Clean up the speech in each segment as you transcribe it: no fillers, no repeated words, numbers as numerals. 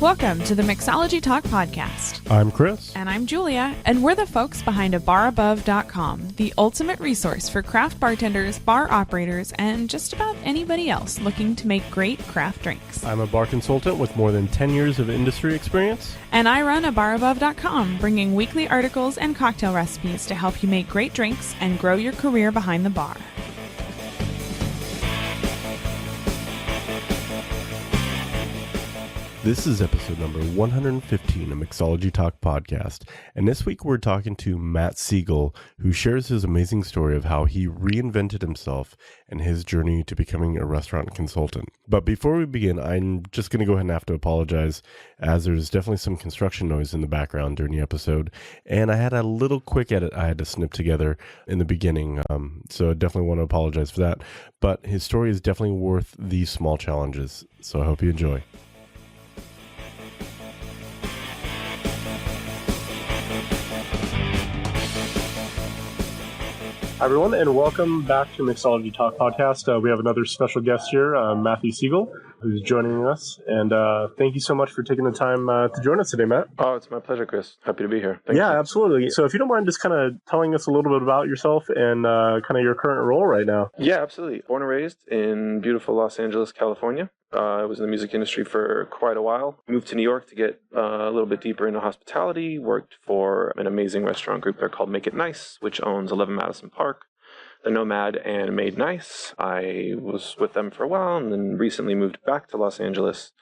Welcome to the Mixology Talk podcast. I'm Chris. And I'm Julia, and we're the folks behind abarabove.com, the ultimate resource for craft bartenders, bar operators, and just about anybody else looking to make great craft drinks. I'm a bar consultant with more than 10 years of industry experience. And I run abarabove.com, bringing weekly articles and cocktail recipes to help you make great drinks and grow your career behind the bar. This is episode number 115 of Mixology Talk podcast, and this week we're talking to Matt Seigel, who shares his amazing story of how he reinvented himself and his journey to becoming a restaurant consultant. But before we begin, I'm just going to go ahead and have to apologize, as there's definitely some construction noise in the background during the episode, and I had a little quick edit I had to snip together in the beginning, so I definitely want to apologize for that. But his story is definitely worth these small challenges, so I hope you enjoy. Hi, everyone, and welcome back to Mixology Talk podcast. We have another special guest here, Matthew Seigel, who's joining us. And thank you so much for taking the time to join us today, Matt. Oh, it's my pleasure, Chris. Happy to be here. Thank you. Absolutely. So if you don't mind just kind of telling us a little bit about yourself and kind of your current role right now. Yeah, absolutely. Born and raised in beautiful Los Angeles, California. I was in the music industry for quite a while. Moved to New York to get a little bit deeper into hospitality. Worked for an amazing restaurant group there called Make It Nice, which owns 11 Madison Park, The Nomad, and Made Nice. I was with them for a while and then recently moved back to Los Angeles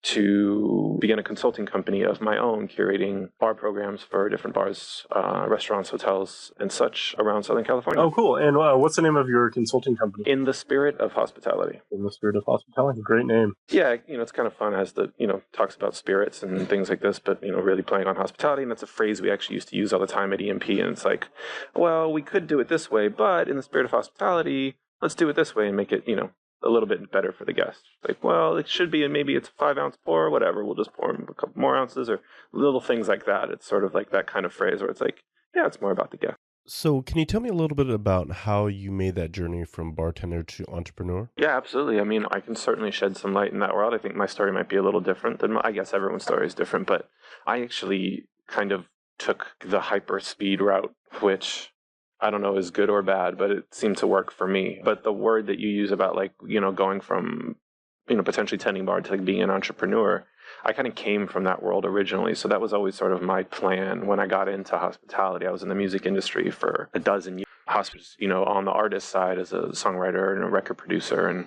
to begin a consulting company of my own, curating bar programs for different bars, restaurants, hotels, and such around Southern California. Oh, cool. And what's the name of your consulting company? In the Spirit of Hospitality. In the Spirit of Hospitality. Great name. Yeah, it's kind of fun as talks about spirits and things like this, but, really playing on hospitality. And that's a phrase we actually used to use all the time at EMP. And it's like, well, we could do it this way, but in the spirit of hospitality, let's do it this way and make it, a little bit better for the guest. Like, well, it should be, and maybe it's a 5-ounce pour or whatever. We'll just pour a couple more ounces or little things like that. It's sort of like that kind of phrase where it's like, yeah, it's more about the guest. So can you tell me a little bit about how you made that journey from bartender to entrepreneur? Yeah, absolutely. I mean, I can certainly shed some light in that world. I think my story might be a little different than, I guess everyone's story is different, but I actually kind of took the hyper speed route, which I don't know is good or bad, but it seemed to work for me. But the word that you use about going from, potentially tending bar to being an entrepreneur, I kind of came from that world originally. So that was always sort of my plan when I got into hospitality. I was in the music industry for a dozen years, on the artist side as a songwriter and a record producer and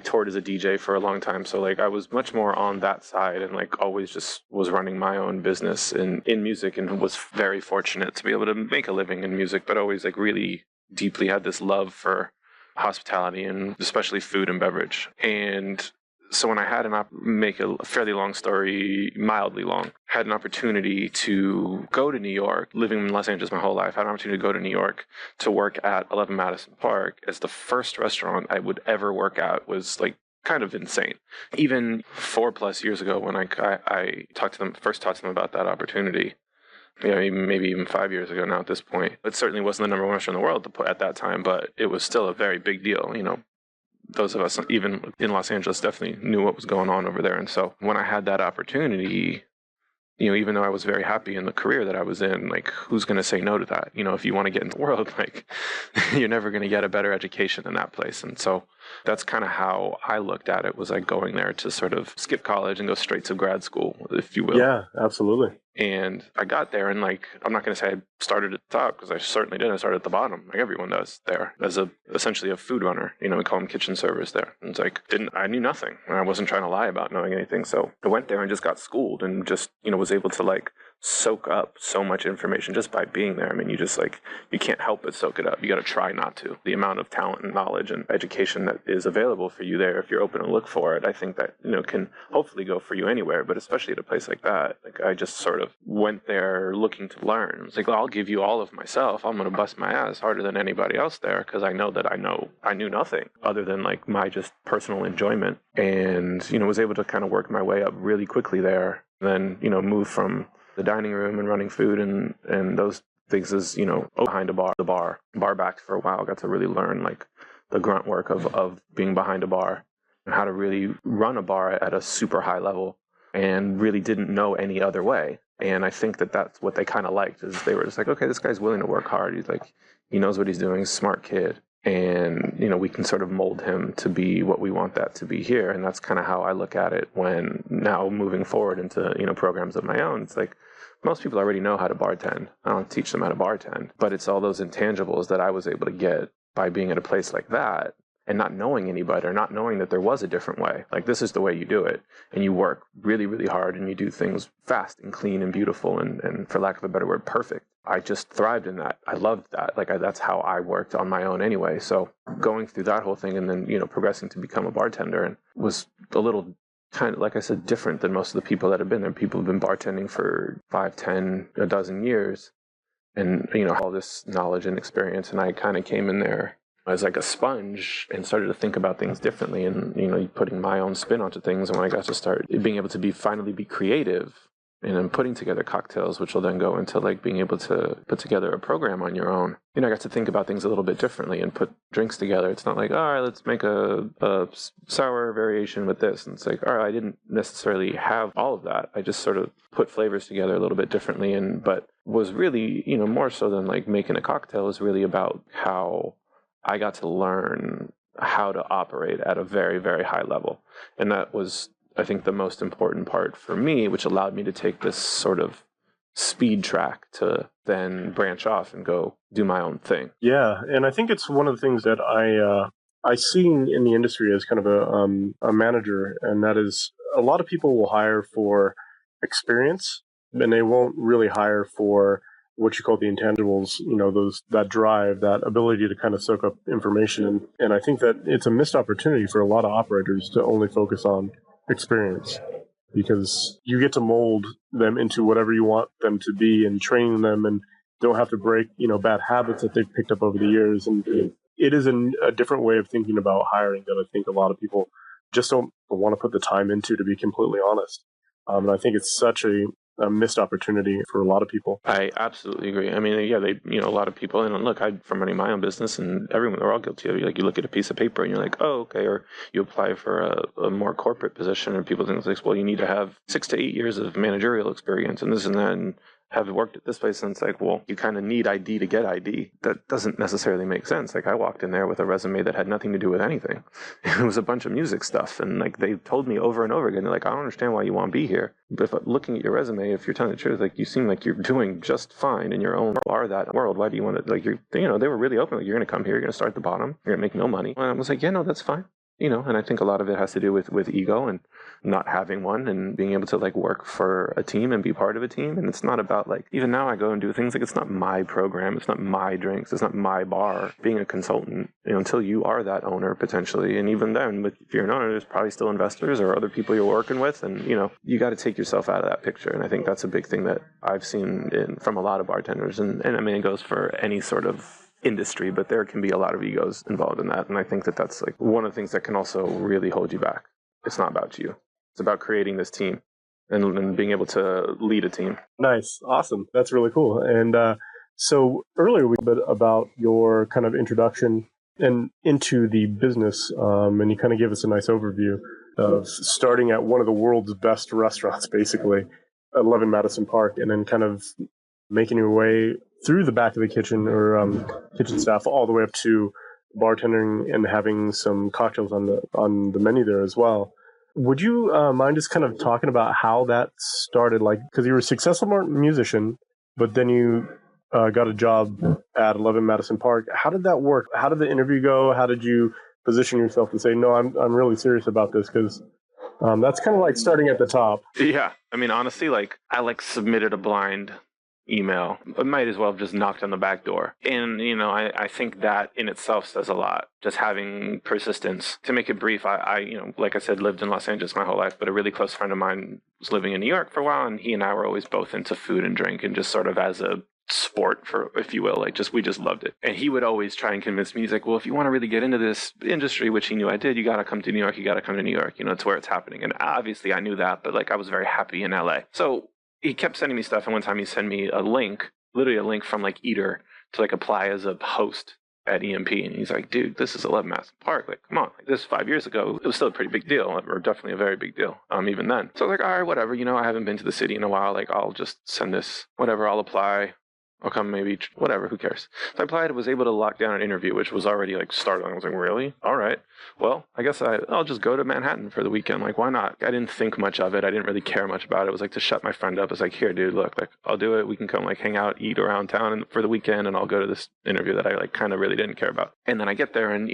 toured as a DJ for a long time. So I was much more on that side and always just was running my own business in music and was very fortunate to be able to make a living in music, but always really deeply had this love for hospitality and especially food and beverage. And so when I had make a fairly long story, mildly long, had an opportunity to go to New York, living in Los Angeles my whole life, had an opportunity to go to New York to work at 11 Madison Park as the first restaurant I would ever work at was kind of insane. Even 4+ years ago when I first talked to them about that opportunity, maybe even 5 years ago now at this point, it certainly wasn't the number one restaurant in the world at that time, but it was still a very big deal, Those of us, even in Los Angeles, definitely knew what was going on over there. And so when I had that opportunity, even though I was very happy in the career that I was in, who's going to say no to that? If you want to get in the world, you're never going to get a better education in that place. And so that's kind of how I looked at it, was going there to sort of skip college and go straight to grad school, if you will. Yeah, absolutely. And I got there and I'm not going to say I started at the top because I certainly didn't. I started at the bottom, like everyone does there, as essentially a food runner. We call them kitchen servers there. And it's I knew nothing and I wasn't trying to lie about knowing anything. So I went there and just got schooled and just, was able to soak up so much information just by being there. I mean, you can't help but soak it up. You got to try not to. The amount of talent and knowledge and education that is available for you there, if you're open to look for it, I think that, can hopefully go for you anywhere, but especially at a place like that. I just sort of went there looking to learn. It's I'll give you all of myself. I'm going to bust my ass harder than anybody else there because I know that I knew nothing other than my just personal enjoyment, and, was able to kind of work my way up really quickly there. Then, move from the dining room and running food and those things is, behind the bar back for a while. Got to really learn the grunt work of being behind a bar and how to really run a bar at a super high level and really didn't know any other way. And I think that that's what they kind of liked, is they were just like, okay, this guy's willing to work hard. He's like, he knows what he's doing, he's a smart kid. And, we can sort of mold him to be what we want that to be here. And that's kind of how I look at it when now moving forward into, programs of my own. It's like, most people already know how to bartend. I don't teach them how to bartend, but it's all those intangibles that I was able to get by being at a place like that and not knowing anybody, or not knowing that there was a different way. Like, this is the way you do it. And you work really, really hard, and you do things fast and clean and beautiful and for lack of a better word, perfect. I just thrived in that. I loved that. That's how I worked on my own anyway. So going through that whole thing and then, progressing to become a bartender, and was a little kind of, like I said, different than most of the people that have been there. People have been bartending for 5, 10, a dozen years, and, all this knowledge and experience. And I kind of came in there as like a sponge and started to think about things differently, and, putting my own spin onto things. And when I got to start being able to finally be creative, and then putting together cocktails, which will then go into like being able to put together a program on your own. I got to think about things a little bit differently and put drinks together. It's not like, all right, let's make a sour variation with this. And it's like, all right, I didn't necessarily have all of that. I just sort of put flavors together a little bit differently, but was really, more so than like making a cocktail, is really about how I got to learn how to operate at a very, very high level. And that was, I think, the most important part for me, which allowed me to take this sort of speed track to then branch off and go do my own thing. Yeah, and I think it's one of the things that I see in the industry as kind of a manager, and that is a lot of people will hire for experience, and they won't really hire for what you call the intangibles, that drive, that ability to kind of soak up information. And I think that it's a missed opportunity for a lot of operators to only focus on experience, because you get to mold them into whatever you want them to be and train them, and don't have to break, bad habits that they've picked up over the years. And it is a different way of thinking about hiring that I think a lot of people just don't want to put the time into, to be completely honest. And I think it's such a missed opportunity for a lot of people. I absolutely agree. I mean, yeah, a lot of people, and look, from running my own business, and everyone, they're all guilty of it. Like, you look at a piece of paper and you're like, oh, okay. Or you apply for a more corporate position, and people think, like, well, you need to have 6 to 8 years of managerial experience and this and that, and have worked at this place. And it's like, well, you kind of need ID to get ID. That doesn't necessarily make sense. Like, I walked in there with a resume that had nothing to do with anything. It was a bunch of music stuff. And like, they told me over and over again, they're like, I don't understand why you want to be here. But looking at your resume, if you're telling the truth, like, you seem like you're doing just fine in your own that world. Why do you want to, like, they were really open. Like, you're going to come here, you're going to start at the bottom, you're going to make no money. And I was like, yeah, no, that's fine. And I think a lot of it has to do with ego and not having one, and being able to like work for a team and be part of a team. And it's not about like, even now I go and do things like, it's not my program, it's not my drinks, it's not my bar. Being a consultant, until you are that owner potentially, and even then, if you're an owner, there's probably still investors or other people you're working with, and you got to take yourself out of that picture. And I think that's a big thing that I've seen from a lot of bartenders, and I mean, it goes for any sort of industry, but there can be a lot of egos involved in that. And I think that that's like one of the things that can also really hold you back. It's not about you. It's about creating this team and being able to lead a team. Nice. Awesome. That's really cool. And so earlier we bit about your kind of introduction and into the business, and you kind of gave us a nice overview of starting at one of the world's best restaurants, basically, 11 Madison Park, and then kind of making your way through the back of the kitchen or kitchen staff all the way up to bartending and having some cocktails on the menu there as well. Would you mind just kind of talking about how that started? Like, because you were a successful musician, but then you got a job at 11 Madison Park. How did that work? How did the interview go? How did you position yourself to say, no, I'm really serious about this? Because that's kind of like starting at the top. Yeah. I mean, honestly, like, I submitted a blind email. I might as well have just knocked on the back door. And, I think that in itself says a lot. Just having persistence. To make it brief, I like I said, lived in Los Angeles my whole life, but a really close friend of mine was living in New York for a while, and he and I were always both into food and drink, and just sort of as a sport, for if you will, like, we just loved it. And he would always try and convince me. He's like, well, if you want to really get into this industry, which he knew I did, you got to come to New York. It's where it's happening. And obviously I knew that, but like, I was very happy in LA. So he kept sending me stuff, and one time he sent me literally a link from like Eater to like apply as a host at EMP. And he's like, dude, this is 11 Madison Park. Like, come on. Like, this 5 years ago, it was still a pretty big deal, or definitely a very big deal, even then. So I was like, all right, whatever. I haven't been to the city in a while. Like, I'll just send this, whatever, I'll apply. I'll come maybe, whatever, who cares? So I applied, was able to lock down an interview, which was already like startling. I was like, really? All right. Well, I guess I'll just go to Manhattan for the weekend. Like, why not? I didn't think much of it. I didn't really care much about it. It was like to shut my friend up. It's like, here, dude, look, like, I'll do it. We can come like hang out, eat around town for the weekend, and I'll go to this interview that I like kind of really didn't care about. And then I get there and,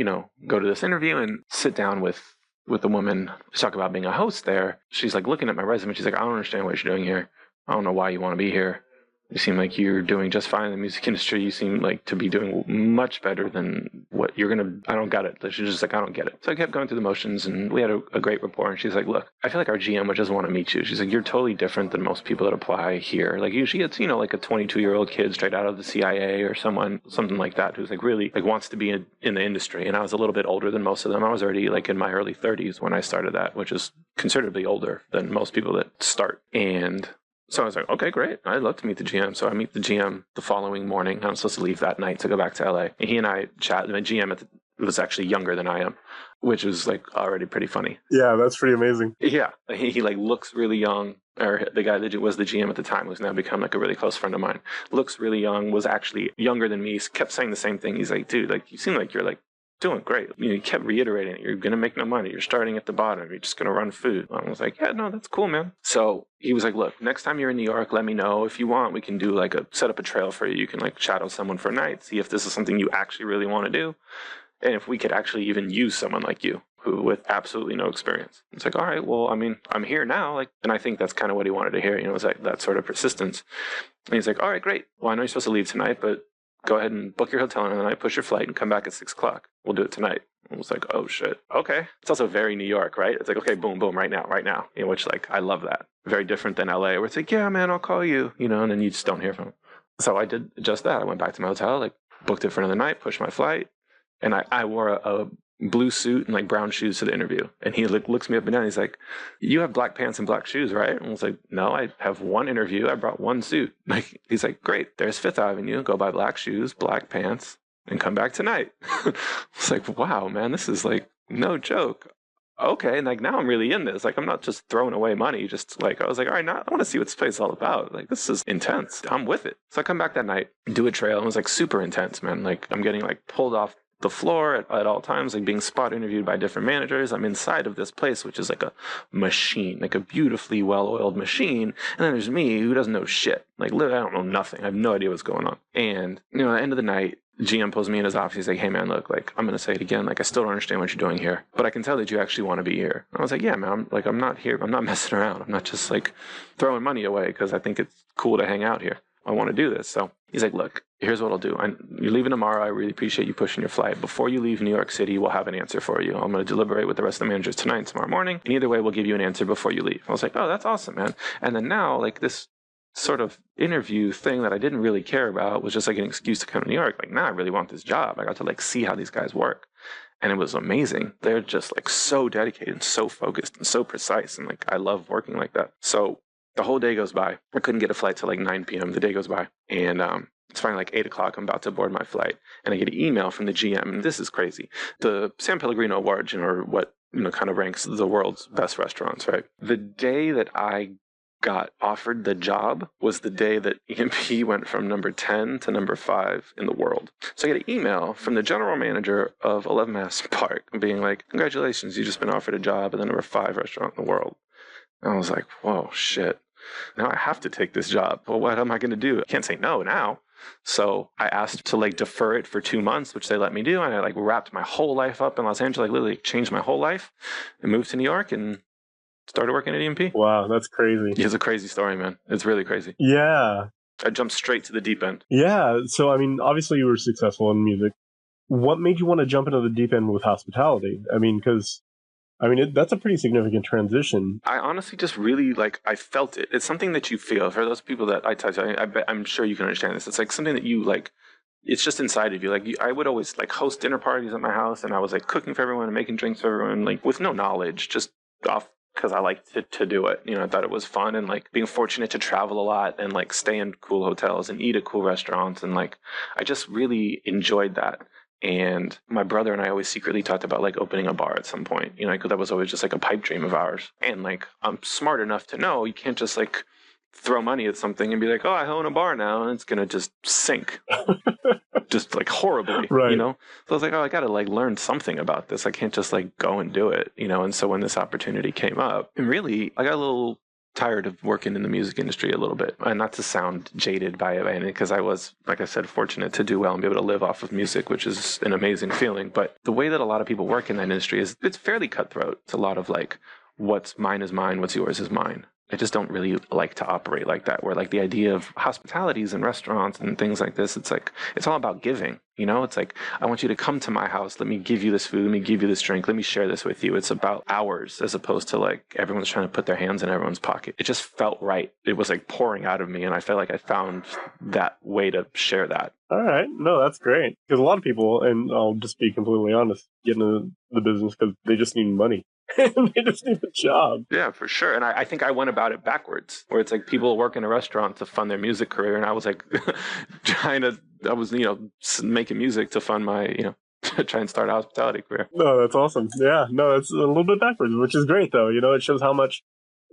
go to this interview and sit down with the woman to talk about being a host there. She's like looking at my resume. She's like, I don't understand what you're doing here. I don't know why you want to be here. You seem like you're doing just fine in the music industry. You seem like to be doing much better than what you're going to... I don't get it. She's just like, I don't get it. So I kept going through the motions, and we had a great rapport. And she's like, look, I feel like our GM would just want to meet you. She's like, you're totally different than most people that apply here. Like, usually it's, like a 22-year-old kid straight out of the CIA or something like that, who's like really like wants to be in the industry. And I was a little bit older than most of them. I was already like in my early 30s when I started that, which is considerably older than most people that start. And so I was like, okay, great. I'd love to meet the GM. So I meet the GM the following morning. I'm supposed to leave that night to go back to LA. And he and I chat. My GM was actually younger than I am, which was like already pretty funny. Yeah, that's pretty amazing. Yeah. He like looks really young. Or the guy that was the GM at the time, who's now become like a really close friend of mine, looks really young, was actually younger than me, kept saying the same thing. He's like, dude, like you seem like you're like doing great. You kept reiterating it. You're going to make no money. You're starting at the bottom. You're just going to run food. I was like, yeah, no, that's cool, man. So he was like, look, next time you're in New York, let me know. If you want, we can do like set up a trail for you. You can like chat with someone for a night, see if this is something you actually really want to do. And if we could actually even use someone like you, who with absolutely no experience. It's like, all right, well, I mean, I'm here now. Like, and I think that's kind of what he wanted to hear. It was like that sort of persistence. And he's like, all right, great. Well, I know you're supposed to leave tonight, but go ahead and book your hotel in the night, push your flight, and come back at 6 o'clock. We'll do it tonight. I was like, oh, shit. Okay. It's also very New York, right? It's like, okay, boom, boom, right now. Which, like, I love that. Very different than LA, where it's like, yeah, man, I'll call you, and then you just don't hear from him. So I did just that. I went back to my hotel, like, booked it for another night, pushed my flight, and I wore a blue suit and, like, brown shoes to the interview. And he, like, looks me up and down. He's like, you have black pants and black shoes, right? And I was like, no, I have one interview. I brought one suit. Like, he's like, great. There's Fifth Avenue. Go buy black shoes, black pants, and come back tonight. It's like, wow, man, this is like no joke. Okay, and like now I'm really in this. Like, I'm not just throwing away money. Just like I was like, all right, now I want to see what this place is all about. Like, this is intense. I'm with it. So I come back that night, do a trail, and it was like super intense, man. Like, I'm getting like pulled off the floor at all times, like being spot interviewed by different managers. I'm inside of this place, which is like a machine, like a beautifully well-oiled machine. And then there's me, who doesn't know shit. Like, literally, I don't know nothing. I have no idea what's going on. And, at the end of the night, GM pulls me in his office. He's like, hey, man, look, like, I'm going to say it again. Like, I still don't understand what you're doing here, but I can tell that you actually want to be here. And I was like, yeah, man, I'm not here. I'm not messing around. I'm not just like throwing money away because I think it's cool to hang out here. I want to do this. So he's like, look, here's what I'll do. You're leaving tomorrow. I really appreciate you pushing your flight. Before you leave New York City, we'll have an answer for you. I'm going to deliberate with the rest of the managers tonight and tomorrow morning. And either way, we'll give you an answer before you leave. I was like, oh, that's awesome, man. And then now, like, this sort of interview thing that I didn't really care about was just like an excuse to come to New York. Like, now I really want this job. I got to like see how these guys work. And it was amazing. They're just like so dedicated and so focused and so precise. And like, I love working like that. So the whole day goes by. I couldn't get a flight till like 9 p.m. The day goes by. And it's finally like 8 o'clock. I'm about to board my flight. And I get an email from the GM. And this is crazy. The San Pellegrino Awards, or what, kind of ranks the world's best restaurants, right? The day that I got offered the job was the day that EMP went from number 10 to number 5 in the world. So I get an email from the general manager of 11 Madison Park being like, congratulations, you've just been offered a job at the number 5 restaurant in the world. And I was like, whoa, shit. Now I have to take this job. Well, what am I going to do? I can't say no now. So I asked to like defer it for 2 months, which they let me do. And I like wrapped my whole life up in Los Angeles, like literally changed my whole life and moved to New York and started working at EMP. Wow, that's crazy. It's a crazy story, man. It's really crazy. Yeah. I jumped straight to the deep end. Yeah. So, I mean, obviously you were successful in music. What made you want to jump into the deep end with hospitality? I mean, because that's a pretty significant transition. I honestly just really, I felt it. It's something that you feel. For those people that I touch, I'm sure you can understand this. It's like something that you, it's just inside of you. I would always, host dinner parties at my house, and I was, cooking for everyone and making drinks for everyone, with no knowledge, just off because I liked to do it. I thought it was fun, and, being fortunate to travel a lot and, stay in cool hotels and eat at cool restaurants, and, I just really enjoyed that. And my brother and I always secretly talked about like opening a bar at some point, you know, because that was always just like a pipe dream of ours. And like, I'm smart enough to know you can't just like throw money at something and be like, oh, I own a bar now, and it's going to just sink. Just like horribly, Right. you know? So I was like, oh, I got to like learn something about this. I can't just like go and do it, you know? And so when this opportunity came up, and really, I got a little tired of working in the music industry a little bit, and not to sound jaded by it, because I was, like I said, fortunate to do well and be able to live off of music, which is an amazing feeling. But the way that a lot of people work in that industry is it's fairly cutthroat. It's a lot of like, what's mine is mine, what's yours is mine. I just don't really like to operate like that, where like the idea of hospitalities and restaurants and things like this, it's like, it's all about giving, you know? It's like, I want you to come to my house. Let me give you this food. Let me give you this drink. Let me share this with you. It's about ours, as opposed to like everyone's trying to put their hands in everyone's pocket. It just felt right. It was like pouring out of me. And I felt like I found that way to share that. All right. No, that's great. Because a lot of people, and I'll just be completely honest, get into the business because they just need money. They just need a job. Yeah, for sure. And I think I went about it backwards, where it's like people work in a restaurant to fund their music career. And I was like I was, you know, making music to fund my, you know, try and start a hospitality career. No, that's awesome. Yeah, no, it's a little bit backwards, which is great though. You know, it shows how much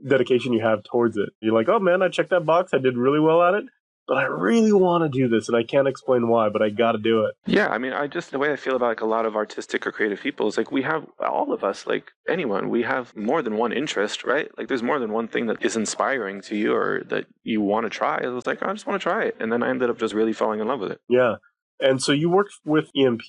dedication you have towards it. You're like, oh man, I checked that box. I did really well at it. But I really want to do this, and I can't explain why, but I got to do it. Yeah, I mean, the way I feel about like a lot of artistic or creative people is like we have, all of us, like anyone, we have more than one interest, right? Like there's more than one thing that is inspiring to you or that you want to try. I was like, I just want to try it. And then I ended up just really falling in love with it. Yeah. And so you worked with EMP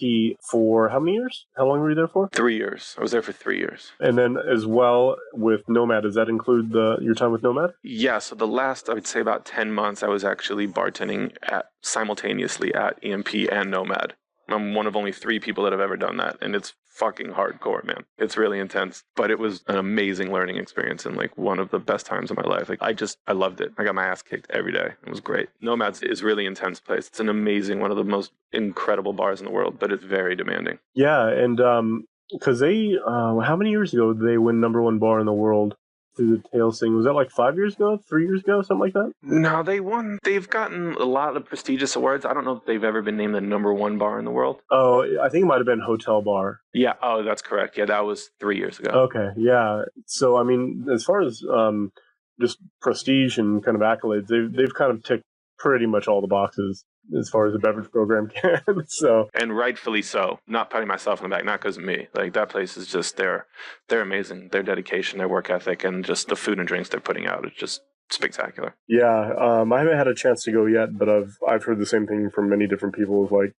for how many years? How long were you there for? 3 years. I was there for 3 years. And then as well with Nomad, does that include your time with Nomad? Yeah, so the last, I would say about 10 months, I was actually bartending simultaneously at EMP and Nomad. I'm one of only 3 people that have ever done that, and it's fucking hardcore, man. It's really intense, but it was an amazing learning experience and like one of the best times of my life. Like I loved it. I got my ass kicked every day. It was great. Nomad's is really intense place. It's an amazing, one of the most incredible bars in the world, but it's very demanding. Yeah, and because they, how many years ago did they win #1 bar in the world? Through the Tails thing. Was that like 5 years ago, 3 years ago, something like that? No, they won. They've gotten a lot of prestigious awards. I don't know if they've ever been named the #1 bar in the world. Oh, I think it might have been Hotel Bar. Yeah. Oh, that's correct. Yeah, that was 3 years ago. Okay. Yeah. So, I mean, as far as just prestige and kind of accolades, they've kind of ticked pretty much all the boxes as far as the beverage program can. So, and rightfully so. Not patting myself on the back, not because of me. Like that place is just they're amazing. Their dedication, their work ethic, and just the food and drinks they're putting out is just spectacular. Yeah, I haven't had a chance to go yet, but I've heard the same thing from many different people. Like,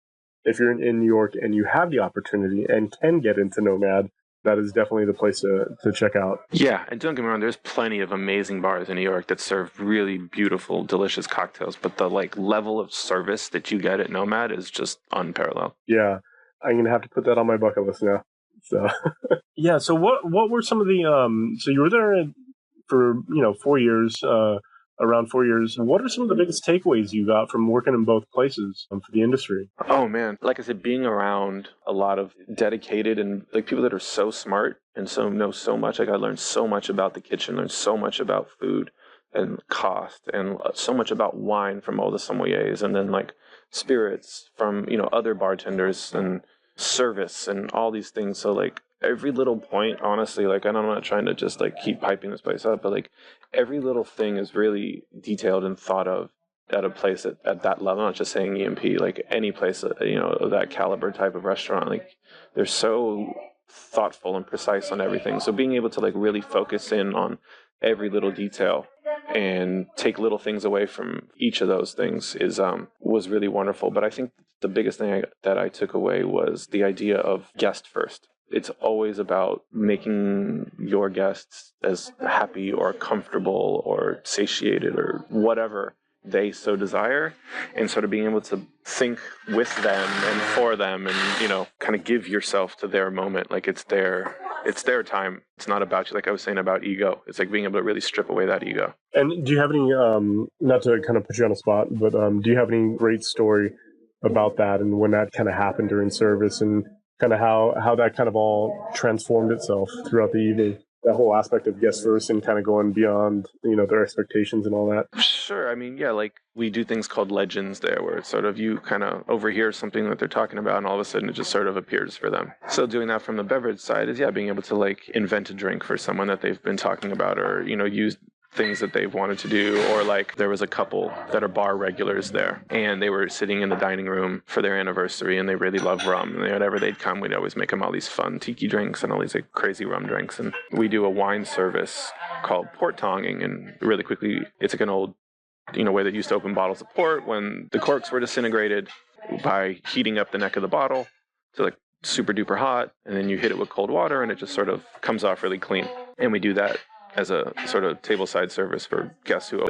if you're in New York and you have the opportunity and can get into Nomad, that is definitely the place to check out. Yeah, and don't get me wrong, there's plenty of amazing bars in New York that serve really beautiful, delicious cocktails, but the like level of service that you get at Nomad is just unparalleled. Yeah, I'm gonna have to put that on my bucket list now. So, yeah. So what were some of the so you were there for 4 years, around 4 years. What are some of the biggest takeaways you got from working in both places for the industry? Oh man, like I said, being around a lot of dedicated and like people that are so smart and so know so much. Like I learned so much about the kitchen, learned so much about food and cost, and so much about wine from all the sommeliers, and then like spirits from other bartenders and service and all these things. So like every little point, honestly, like, and I'm not trying to just like keep piping this place up, but like every little thing is really detailed and thought of at a place at that level. I'm not just saying EMP, like any place, of that caliber type of restaurant, like they're so thoughtful and precise on everything. So being able to like really focus in on every little detail and take little things away from each of those things was really wonderful. But I think the biggest thing that I took away was the idea of guest first. It's always about making your guests as happy or comfortable or satiated or whatever they so desire, and sort of being able to think with them and for them, and kind of give yourself to their moment. Like it's their time. It's not about you, like I was saying about ego. It's like being able to really strip away that ego. And do you have any not to kind of put you on the spot, but do you have any great story about that and when that kind of happened during service, and kind of how that kind of all transformed itself throughout the evening? that whole aspect of guest first and kind of going beyond, their expectations and all that? Sure. I mean, yeah, like we do things called legends there, where it's sort of you kind of overhear something that they're talking about and all of a sudden it just sort of appears for them. So doing that from the beverage side is, being able to like invent a drink for someone that they've been talking about, or, use things that they've wanted to do. Or like there was a couple that are bar regulars there and they were sitting in the dining room for their anniversary and they really love rum, and whenever they'd come, we'd always make them all these fun tiki drinks and all these like crazy rum drinks. And we do a wine service called port tonging, and really quickly it's like an old way they used to open bottles of port when the corks were disintegrated by heating up the neck of the bottle to like super duper hot, and then you hit it with cold water and it just sort of comes off really clean. And we do that as a sort of tableside service for guests who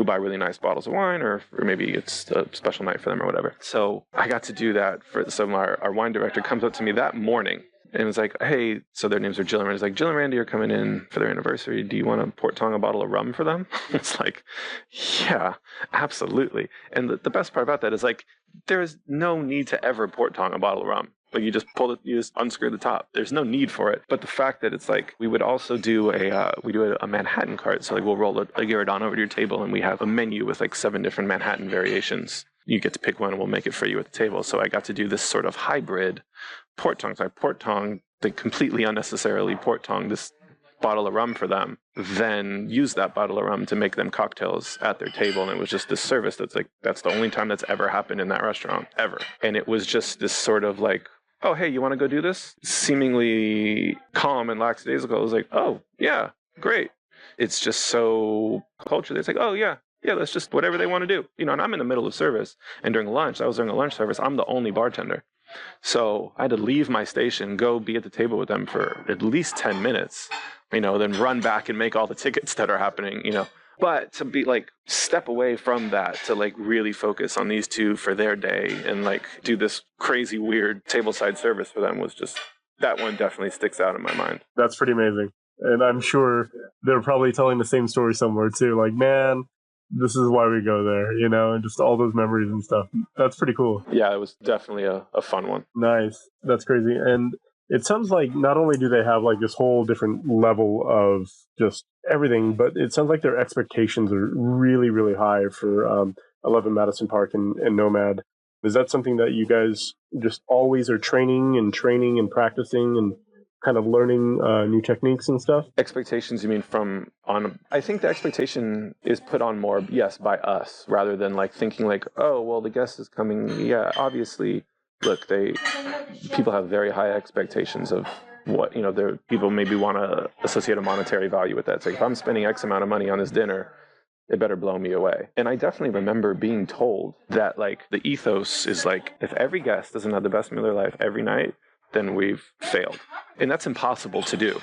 buy really nice bottles of wine, or maybe it's a special night for them or whatever. So I got to do that so our wine director comes up to me that morning and was like, hey, so their names are Jill and Randy. It's like, Jill and Randy are coming in for their anniversary. Do you want to port tong a bottle of rum for them? It's like, yeah, absolutely. And the best part about that is like, there is no need to ever port tong a bottle of rum. Like you just unscrew the top. There's no need for it. But the fact that it's like, we would also do a Manhattan cart. So like we'll roll a Giordano over to your table and we have a menu with like 7 different Manhattan variations. You get to pick one and we'll make it for you at the table. So I got to do this sort of hybrid port tong. So I port tong, they completely unnecessarily port tong this bottle of rum for them, then use that bottle of rum to make them cocktails at their table. And it was just this service that's the only time that's ever happened in that restaurant, ever. And it was just this sort of like, oh, hey, you want to go do this? Seemingly calm and lackadaisical. I was like, oh, yeah, great. It's just so culturally. It's like, oh, yeah, that's just whatever they want to do. And I'm in the middle of service. And during lunch, I was during a lunch service. I'm the only bartender. So I had to leave my station, go be at the table with them for at least 10 minutes, then run back and make all the tickets that are happening, But to be like, step away from that to like really focus on these two for their day and like do this crazy weird tableside service for them was just, that one definitely sticks out in my mind. That's pretty amazing. And I'm sure they're probably telling the same story somewhere too. Like, man, this is why we go there, and just all those memories and stuff. That's pretty cool. Yeah, it was definitely a fun one. Nice. That's crazy. And it sounds like not only do they have like this whole different level of just everything, but it sounds like their expectations are really, really high for 11 Madison Park and Nomad. Is that something that you guys just always are training and practicing and kind of learning new techniques and stuff? Expectations, you mean I think the expectation is put on more, yes, by us, rather than like thinking like, oh, well, the guest is coming. Yeah, obviously, look, people have very high expectations of what, people maybe want to associate a monetary value with that. It's like, if I'm spending X amount of money on this dinner, it better blow me away. And I definitely remember being told that like the ethos is like, if every guest doesn't have the best meal of their life every night, then we've failed. And that's impossible to do.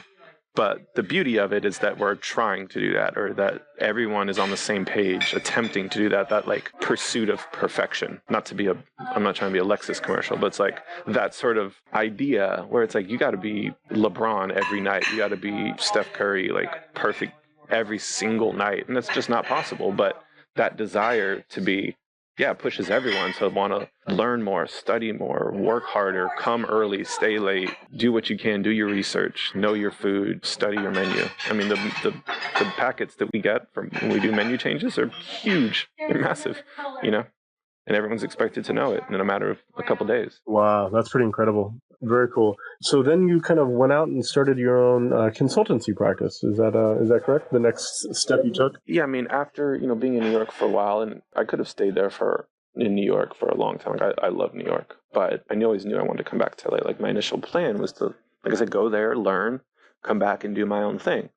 But the beauty of it is that we're trying to do that, or that everyone is on the same page attempting to do that like pursuit of perfection. I'm not trying to be a Lexus commercial, but it's like that sort of idea where it's like, you got to be LeBron every night. You got to be Steph Curry, like perfect every single night. And that's just not possible. But that desire to be, pushes everyone to want to learn more, study more, work harder, come early, stay late, do what you can, do your research, know your food, study your menu. I mean, the packets that we get from when we do menu changes are huge. They're massive, and everyone's expected to know it in a matter of a couple days. Wow, that's pretty incredible. Very cool. So then you kind of went out and started your own consultancy practice. Is that correct? The next step you took? Yeah, I mean, after being in New York for a while, and I could have stayed there in New York for a long time. Like, I love New York, but I always knew I wanted to come back to LA. Like, my initial plan was to, like I said, go there, learn, come back, and do my own thing.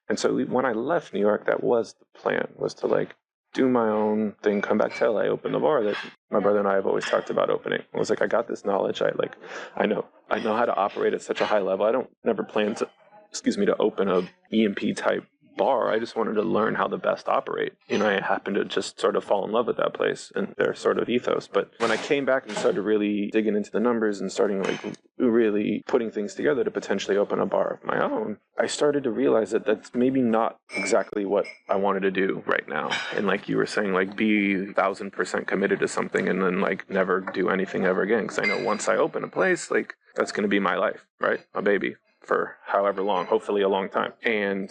And so when I left New York, that was the plan, was to like do my own thing, come back to LA, open the bar that my brother and I have always talked about opening. I was like, I got this knowledge. I know how to operate at such a high level. I never plan to open a EMP type bar. I just wanted to learn how the best operate. I happened to just sort of fall in love with that place and their sort of ethos. But when I came back and started really digging into the numbers and starting like really putting things together to potentially open a bar of my own, I started to realize that that's maybe not exactly what I wanted to do right now. And like you were saying, like be 1,000% committed to something and then like never do anything ever again. Because I know once I open a place, like that's going to be my life, right? My baby. for however long, hopefully a long time. And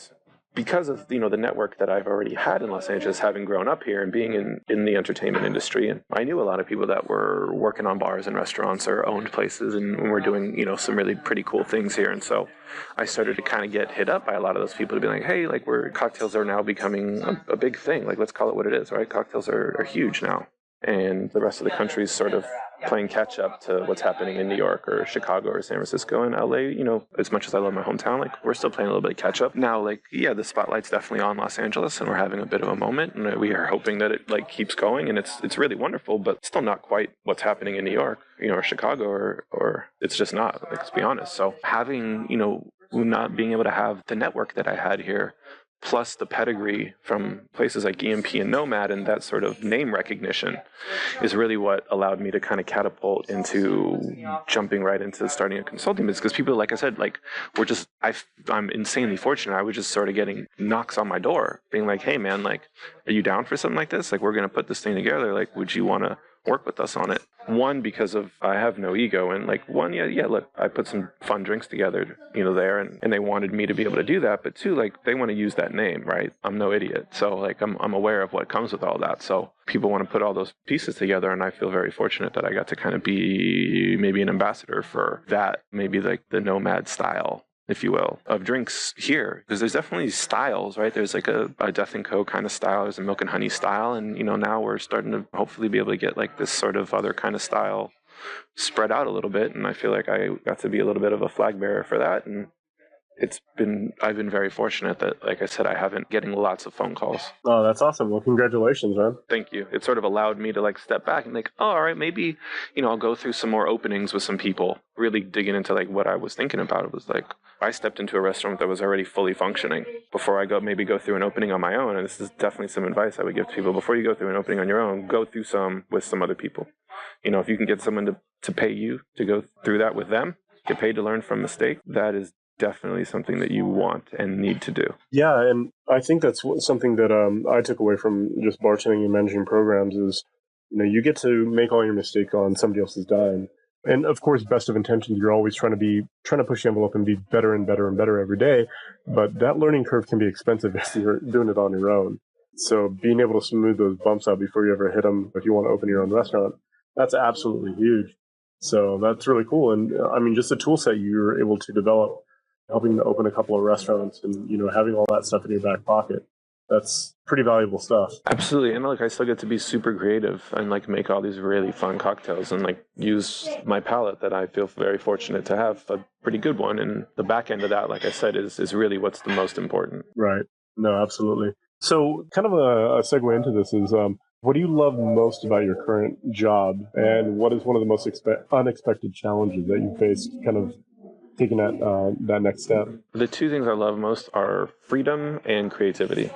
because of, the network that I've already had in Los Angeles, having grown up here and being in the entertainment industry, and I knew a lot of people that were working on bars and restaurants or owned places and were doing, some really pretty cool things here. And so I started to kind of get hit up by a lot of those people to be like, hey, like cocktails are now becoming a big thing. Like, let's call it what it is, right? Cocktails are huge now. And the rest of the country is sort of playing catch up to what's happening in New York or Chicago or San Francisco and LA. As much as I love my hometown, like, we're still playing a little bit of catch up. Now, like, yeah, the spotlight's definitely on Los Angeles and we're having a bit of a moment, and we are hoping that it like keeps going, and it's really wonderful, but still not quite what's happening in New York, or Chicago, or it's just not, like, let's be honest. So having, not being able to have the network that I had here, plus the pedigree from places like EMP and Nomad and that sort of name recognition is really what allowed me to kind of catapult into jumping right into starting a consulting business. Because people, like I said, like, I'm insanely fortunate. I was just sort of getting knocks on my door being like, hey man, like, are you down for something like this? Like, we're going to put this thing together. Like, would you want to work with us on it? One, because of I have no ego, and like, one, yeah, look, I put some fun drinks together, there, and they wanted me to be able to do that. But two, like, they want to use that name, right? I'm no idiot, so like, I'm aware of what comes with all that. So people want to put all those pieces together, and I feel very fortunate that I got to kind of be maybe an ambassador for that, maybe like the Nomad style, if you will, of drinks here. Because there's definitely styles, right? There's like a Death and Co kind of style. There's a Milk and Honey style. And, now we're starting to hopefully be able to get like this sort of other kind of style spread out a little bit. And I feel like I got to be a little bit of a flag bearer for that. And I've been very fortunate that, like I said, I haven't getting lots of phone calls. Oh, that's awesome. Well, congratulations, man. Thank you. It sort of allowed me to like step back and like, oh, all right, maybe, I'll go through some more openings with some people, really digging into like what I was thinking about. It was like, I stepped into a restaurant that was already fully functioning before I go through an opening on my own. And this is definitely some advice I would give to people. Before you go through an opening on your own, go through some with some other people. If you can get someone to pay you to go through that with them, get paid to learn from mistakes, that is definitely something that you want and need to do. Yeah, and I think that's something that I took away from just bartending and managing programs is, you get to make all your mistakes on somebody else's dime. And of course, best of intentions, you're always trying to push the envelope and be better and better and better every day. But that learning curve can be expensive if you're doing it on your own. So being able to smooth those bumps out before you ever hit them, if you want to open your own restaurant, that's absolutely huge. So that's really cool. And I mean, just the tool set you're able to develop, helping to open a couple of restaurants and, having all that stuff in your back pocket. That's pretty valuable stuff. Absolutely. And like, I still get to be super creative and like make all these really fun cocktails and like use my palate that I feel very fortunate to have a pretty good one. And the back end of that, like I said, is really what's the most important. Right. No, absolutely. So kind of a segue into this is, what do you love most about your current job? And what is one of the most unexpected challenges that you faced kind of taking that next step? The two things I love most are freedom and creativity.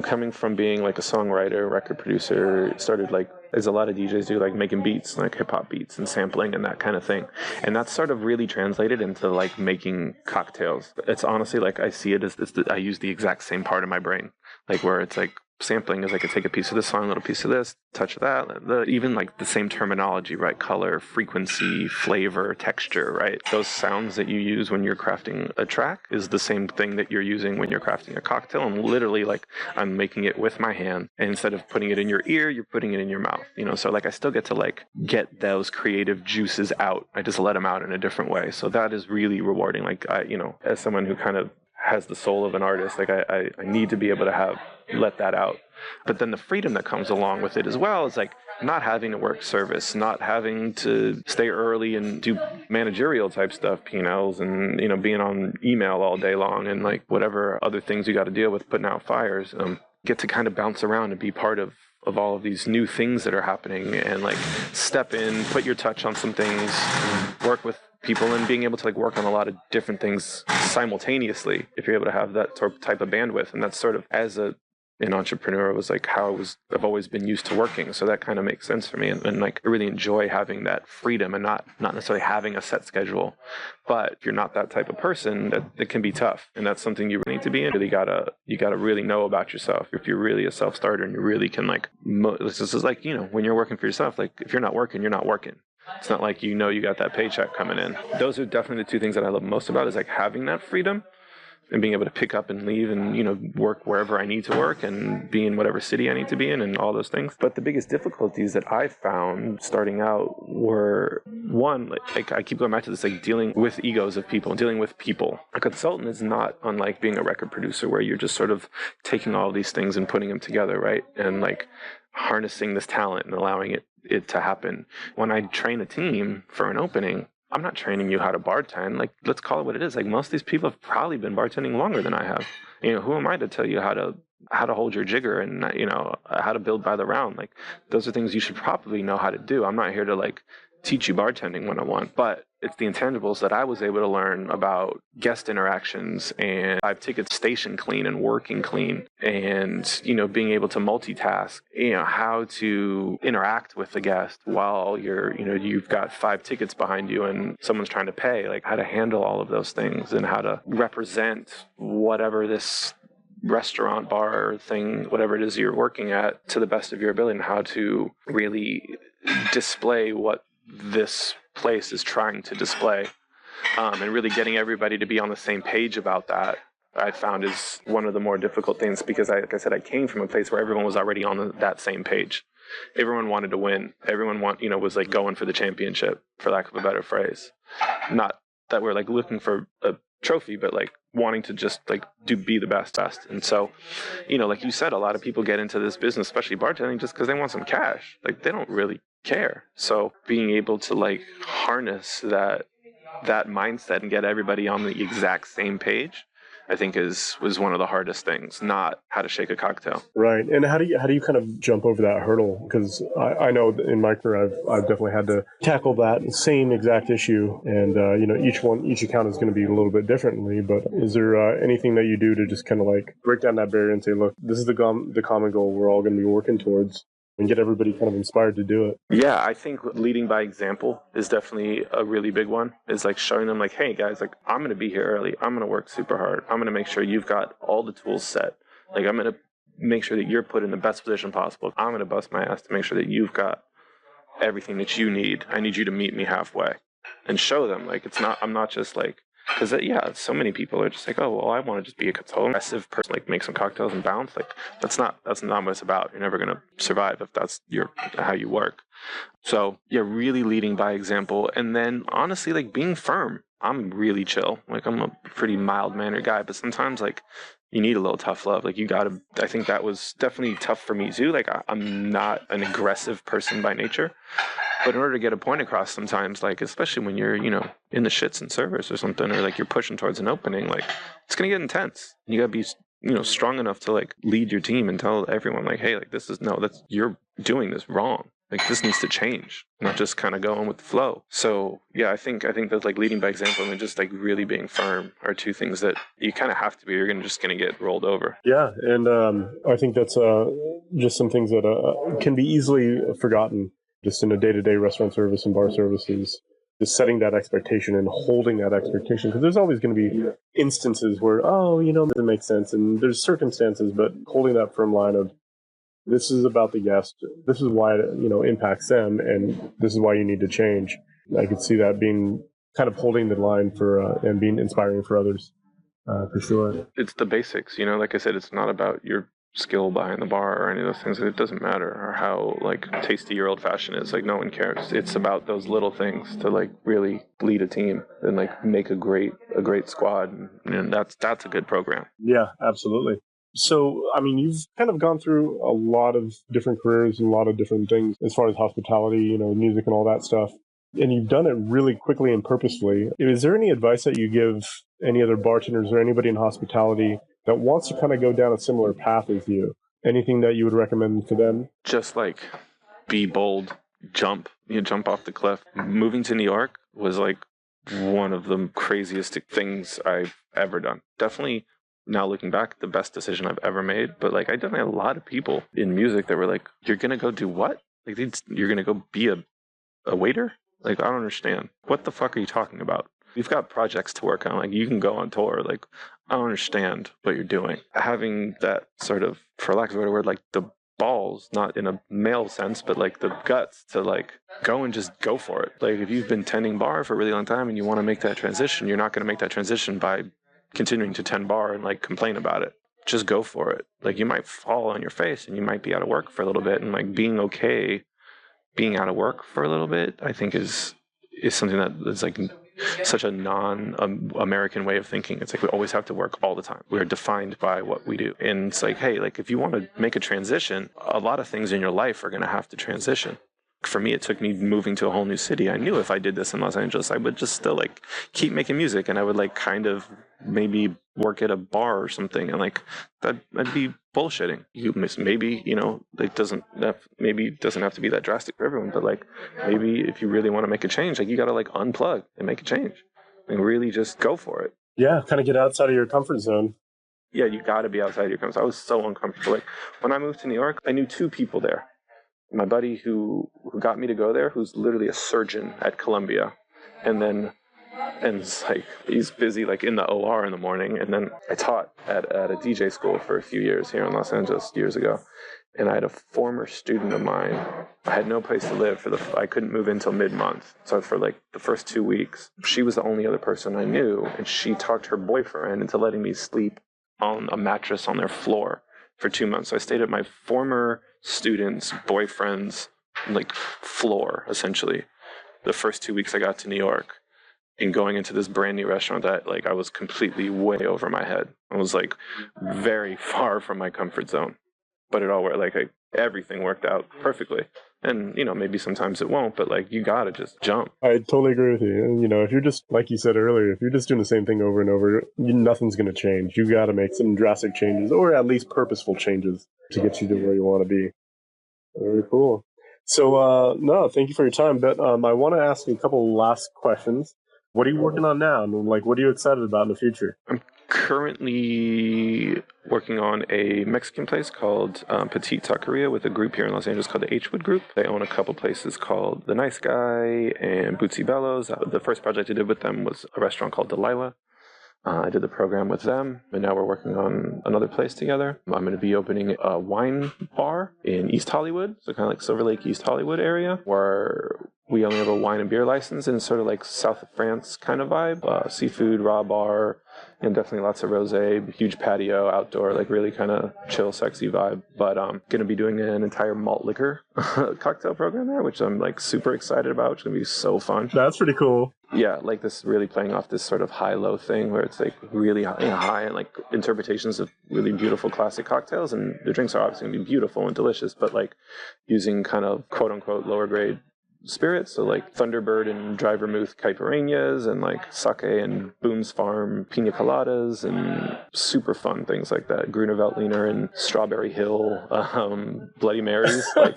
Coming from being like a songwriter, record producer, started like, as a lot of DJs do, like making beats, like hip hop beats and sampling and that kind of thing. And that's sort of really translated into like making cocktails. It's honestly like, I see it as I use the exact same part of my brain, like where it's like, sampling is I could take a piece of this song, a little piece of this, touch that, even like the same terminology, right? Color, frequency, flavor, texture, right? Those sounds that you use when you're crafting a track is the same thing that you're using when you're crafting a cocktail. And literally like I'm making it with my hand, and instead of putting it in your ear, you're putting it in your mouth, so like I still get to like get those creative juices out. I just let them out in a different way. So that is really rewarding. Like I, as someone who kind of has the soul of an artist, like I need to be able to let that out. But then the freedom that comes along with it as well is like not having to work service, not having to stay early and do managerial type stuff, P&Ls, and being on email all day long and like whatever other things you got to deal with, putting out fires. Get to kind of bounce around and be part of all of these new things that are happening, and like step in, put your touch on some things, work with people, and being able to like work on a lot of different things simultaneously if you're able to have that type of bandwidth. And that's sort of, as an entrepreneur, was like how I've always been used to working. So that kind of makes sense for me. And like I really enjoy having that freedom and not necessarily having a set schedule. But if you're not that type of person, that can be tough. And that's something you really need to be in. You gotta really know about yourself. If you're really a self-starter and you really can like, this is like, when you're working for yourself, like if you're not working, you're not working. It's not like you got that paycheck coming in. Those are definitely the two things that I love most about, is like having that freedom and being able to pick up and leave and, work wherever I need to work and be in whatever city I need to be in and all those things. But the biggest difficulties that I found starting out were, one, like I keep going back to this, like dealing with egos of people, dealing with people. A consultant is not unlike being a record producer, where you're just sort of taking all these things and putting them together, right? And like harnessing this talent and allowing it to happen. When I train a team for an opening, I'm not training you how to bartend. Like, let's call it what it is. Like, most of these people have probably been bartending longer than I have. Who am I to tell you how to hold your jigger and, how to build by the round? Like, those are things you should probably know how to do. I'm not here to like teach you bartending 101, but it's the intangibles that I was able to learn about guest interactions and 5 tickets station clean and working clean, and being able to multitask, how to interact with the guest while you've got 5 tickets behind you and someone's trying to pay, like how to handle all of those things and how to represent whatever this restaurant, bar thing, whatever it is you're working at, to the best of your ability, and how to really display what this place is trying to display, and really getting everybody to be on the same page about that, I found is one of the more difficult things, because like I said, I came from a place where everyone was already on that same page. Everyone wanted to win. Everyone was like going for the championship, for lack of a better phrase. Not that we're like looking for a trophy, but like wanting to just like be the best. And so, like you said, a lot of people get into this business, especially bartending, just because they want some cash. Like, they don't really care. So being able to like harness that mindset and get everybody on the exact same page, I think was one of the hardest things, not how to shake a cocktail. Right. And how do you kind of jump over that hurdle? Because I know in my career, I've definitely had to tackle that same exact issue. And, each account is going to be a little bit differently. But is there anything that you do to just kind of like break down that barrier and say, look, this is the common goal we're all going to be working towards, and get everybody kind of inspired to do it? Yeah, I think leading by example is definitely a really big one. Is like showing them like, hey guys, like I'm going to be here early. I'm going to work super hard. I'm going to make sure you've got all the tools set. Like, I'm going to make sure that you're put in the best position possible. I'm going to bust my ass to make sure that you've got everything that you need. I need you to meet me halfway, and show them like I'm not just like, because so many people are just like, oh well, I want to just be a consultant, aggressive person, like make some cocktails and bounce. Like that's not what it's about. You're never gonna survive if that's how you work. So really leading by example, and then honestly, like being firm. I'm really chill. Like, I'm a pretty mild mannered guy, but sometimes like you need a little tough love. Like, I think that was definitely tough for me too. Like, I'm not an aggressive person by nature. But in order to get a point across sometimes, like, especially when you're, in the shits in service or something, or like you're pushing towards an opening, like, it's going to get intense. You got to be, strong enough to like lead your team and tell everyone like, hey, like you're doing this wrong. Like, this needs to change, not just kind of going with the flow. So yeah, I think that like leading by example and just like really being firm are two things that you kind of have to be. You're just going to get rolled over. Yeah. And I think that's just some things that can be easily forgotten just in a day-to-day restaurant service and bar services, just setting that expectation and holding that expectation. Because there's always going to be instances where, it doesn't make sense. And there's circumstances, but holding that firm line of, this is about the guest, this is why it, impacts them, and this is why you need to change. I could see that being kind of holding the line for and being inspiring for others, for sure. It's the basics, like I said, it's not about your skill behind the bar or any of those things. It doesn't matter, or how like tasty your old fashioned is. Like, no one cares. It's about those little things to like really lead a team and like make a great squad, and that's a good program. Yeah, absolutely. So, I mean, you've kind of gone through a lot of different careers and a lot of different things as far as hospitality, music and all that stuff. And you've done it really quickly and purposefully. Is there any advice that you give any other bartenders or anybody in hospitality that wants to kind of go down a similar path as you? Anything that you would recommend to them? Just like be bold, jump off the cliff. Moving to New York was like one of the craziest things I've ever done. Definitely, now looking back, the best decision I've ever made. But like, I definitely had a lot of people in music that were like, you're going to go do what? Like, you're going to go be a waiter? Like, I don't understand. What the fuck are you talking about? We've got projects to work on. Like, you can go on tour. Like, I don't understand what you're doing. Having that sort of, for lack of a better word, like the balls, not in a male sense, but like the guts to like go and just go for it. Like if you've been tending bar for a really long time and you want to make that transition, you're not going to make that transition by continuing to tend bar and like complain about it. Just go for it. Like you might fall on your face and you might be out of work for a little bit, and like being okay being out of work for a little bit, I think is something that is like such a non-American way of thinking. It's like we always have to work all the time. We're defined by what we do. And it's like, hey, like if you want to make a transition, a lot of things in your life are going to have to transition. For me, it took me moving to a whole new city. I knew if I did this in Los Angeles, I would just still like keep making music, and I would like kind of maybe work at a bar or something, and like that'd be bullshitting. Maybe, you know, it doesn't have to be that drastic for everyone, but like maybe if you really want to make a change, like you got to like unplug and make a change and really just go for it. Yeah, kind of get outside of your comfort zone. Yeah, you got to be outside your comfort zone. I was so uncomfortable. Like when I moved to New York, I knew 2 people there. My buddy who got me to go there, who's literally a surgeon at Columbia, and it's like he's busy like in the OR in the morning, and then I taught at a DJ school for a few years here in Los Angeles years ago, and I had a former student of mine. I had no place to live I couldn't move in until mid-month, so for like the first 2 weeks, she was the only other person I knew, and she talked her boyfriend into letting me sleep on a mattress on their floor for 2 months. So I stayed at my former student's boyfriend's like floor, essentially, the first 2 weeks I got to New York, and going into this brand new restaurant that like I was completely way over my head. I was like very far from my comfort zone, but it all worked. Like everything worked out perfectly. And, you know, maybe sometimes it won't, but like you gotta just jump. I totally agree with you. And, you know, if you're just, like you said earlier, if you're just doing the same thing over and over, nothing's going to change. You got to make some drastic changes, or at least purposeful changes to get you to where you want to be. Very cool. So, no, thank you for your time. But I want to ask you a couple last questions. What are you working on now? And like, what are you excited about in the future? I'm currently working on a Mexican place called Petite Taqueria with a group here in Los Angeles called the H-Wood Group. They own a couple places called The Nice Guy and Bootsy Bellows. The first project I did with them was a restaurant called Delilah. I did the program with them, and now we're working on another place together. I'm going to be opening a wine bar in East Hollywood, so kind of like Silver Lake, East Hollywood area, where we only have a wine and beer license, and it's sort of like South of France kind of vibe. Seafood, raw bar, and definitely lots of rosé, huge patio, outdoor, like really kind of chill, sexy vibe. But I'm going to be doing an entire malt liquor cocktail program there, which I'm like super excited about, which is going to be so fun. That's pretty cool. Yeah, like this really playing off this sort of high-low thing where it's like really high and like interpretations of really beautiful classic cocktails, and the drinks are obviously going to be beautiful and delicious, but like using kind of quote-unquote lower-grade spirits, so like Thunderbird and Dry Vermouth Caipirinhas, and like sake and Boone's Farm Pina Coladas, and super fun things like that. Gruner Veltliner and Strawberry Hill Bloody Marys, like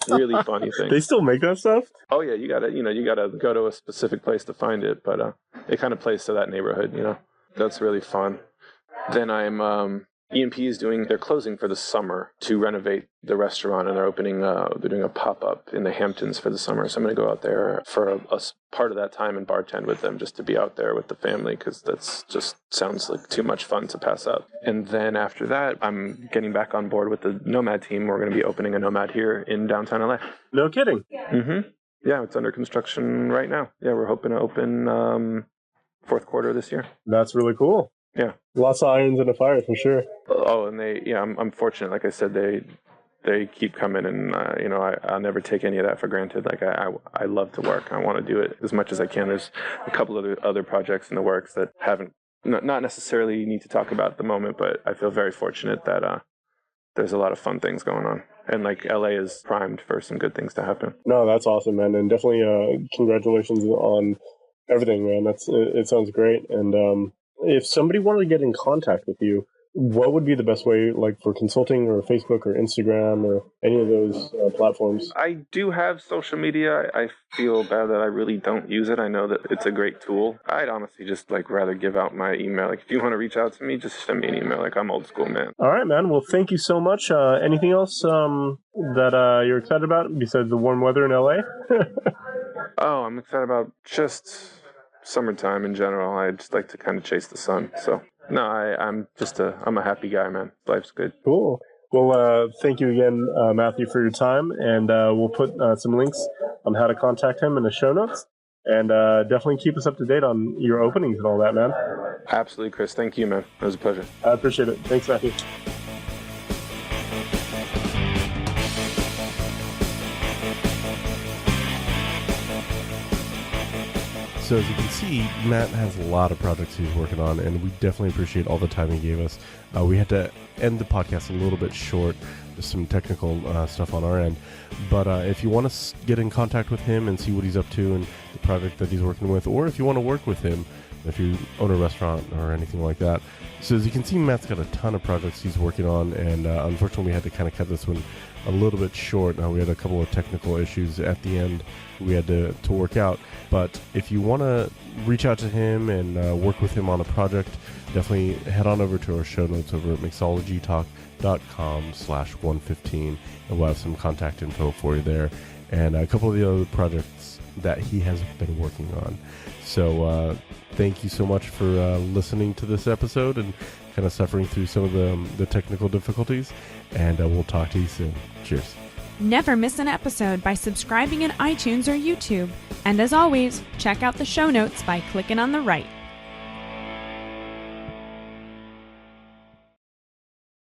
really funny things. They still make that stuff? Oh yeah, you gotta go to a specific place to find it, but it kind of plays to that neighborhood, you know. That's really fun. Then I'm E&P they're closing for the summer to renovate the restaurant, and they're doing a pop-up in the Hamptons for the summer. So I'm going to go out there for a part of that time and bartend with them, just to be out there with the family, because that's just sounds like too much fun to pass up. And then after that, I'm getting back on board with the Nomad team. We're going to be opening a Nomad here in downtown LA. No kidding. Mm-hmm. Yeah, it's under construction right now. Yeah, we're hoping to open fourth quarter this year. That's really cool. Yeah. Lots of irons in the fire for sure. Oh, and I'm fortunate. Like I said, they keep coming, and I'll never take any of that for granted. Like I love to work. I want to do it as much as I can. There's a couple other projects in the works that haven't not necessarily need to talk about at the moment, but I feel very fortunate that there's a lot of fun things going on, and like LA is primed for some good things to happen. No, that's awesome, man, and definitely congratulations on everything, man. It sounds great, and if somebody wanted to get in contact with you, what would be the best way, like for consulting, or Facebook or Instagram or any of those platforms? I do have social media. I feel bad that I really don't use it. I know that it's a great tool. I'd honestly just like rather give out my email. Like if you want to reach out to me, just send me an email. Like I'm old school, man. All right, man. Well, thank you so much. Anything else that you're excited about besides the warm weather in LA? Oh, I'm excited about just summertime in general. I just like to kind of chase the sun. So no, I'm a happy guy, man. Life's good. Cool. Well, thank you again, Matthew, for your time. And we'll put some links on how to contact him in the show notes. And definitely keep us up to date on your openings and all that, man. Absolutely, Chris. Thank you, man. It was a pleasure. I appreciate it. Thanks, Matthew. So as you can see, Matt has a lot of projects he's working on, and we definitely appreciate all the time he gave us. We had to end the podcast a little bit short, just some technical stuff on our end. But if you want to get in contact with him and see what he's up to and the project that he's working with, or if you want to work with him, if you own a restaurant or anything like that. So as you can see, Matt's got a ton of projects he's working on, and unfortunately we had to kind of cut this one a little bit short. We had a couple of technical issues at the end we had to work out. But if you want to reach out to him and work with him on a project, definitely head on over to our show notes over at mixologytalk.com/115, and we'll have some contact info for you there and a couple of the other projects that he has been working on. So thank you so much for listening to this episode and kind of suffering through some of the technical difficulties, and we'll talk to you soon. Cheers. Never miss an episode by subscribing in iTunes or YouTube. And as always, check out the show notes by clicking on the right.